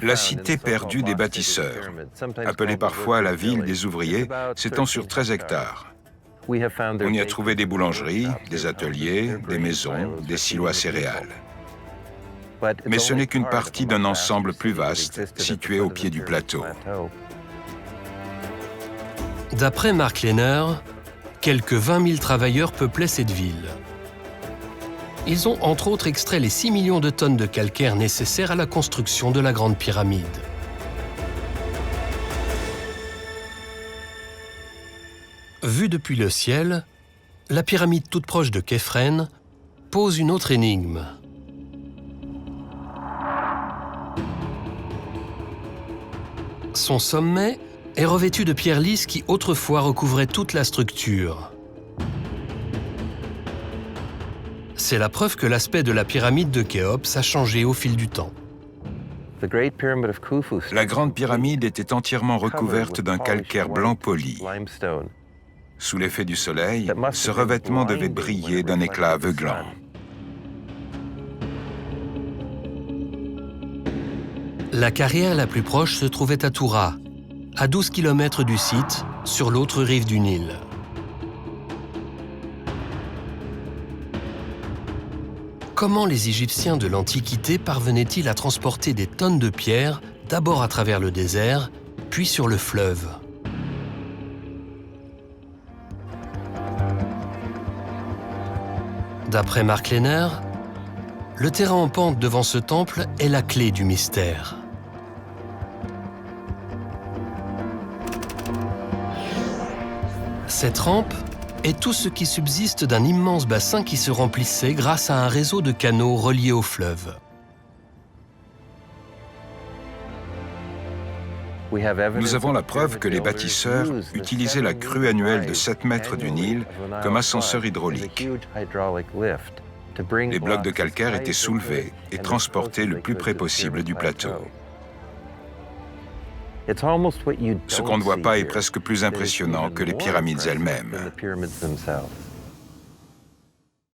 La cité perdue des bâtisseurs, appelée parfois la ville des ouvriers, s'étend sur 13 hectares. On y a trouvé des boulangeries, des ateliers, des maisons, des silos à céréales. Mais ce n'est qu'une partie d'un ensemble plus vaste, situé au pied du plateau. D'après Mark Lehner, quelques 20 000 travailleurs peuplaient cette ville. Ils ont entre autres extrait les 6 millions de tonnes de calcaire nécessaires à la construction de la Grande Pyramide. Vue depuis le ciel, la pyramide toute proche de Képhren pose une autre énigme. Son sommet est revêtu de pierres lisses qui autrefois recouvraient toute la structure. C'est la preuve que l'aspect de la pyramide de Khéops a changé au fil du temps. La Grande Pyramide était entièrement recouverte d'un calcaire blanc poli. Sous l'effet du soleil, ce revêtement devait briller d'un éclat aveuglant. La carrière la plus proche se trouvait à Toura, à 12 km du site, sur l'autre rive du Nil. Comment les Égyptiens de l'Antiquité parvenaient-ils à transporter des tonnes de pierres, d'abord à travers le désert, puis sur le fleuve? D'après Mark Lehner, le terrain en pente devant ce temple est la clé du mystère. Cette rampe est tout ce qui subsiste d'un immense bassin qui se remplissait grâce à un réseau de canaux reliés au fleuve. Nous avons la preuve que les bâtisseurs utilisaient la crue annuelle de 7 mètres du Nil comme ascenseur hydraulique. Les blocs de calcaire étaient soulevés et transportés le plus près possible du plateau. Ce qu'on ne voit pas est presque plus impressionnant que les pyramides elles-mêmes.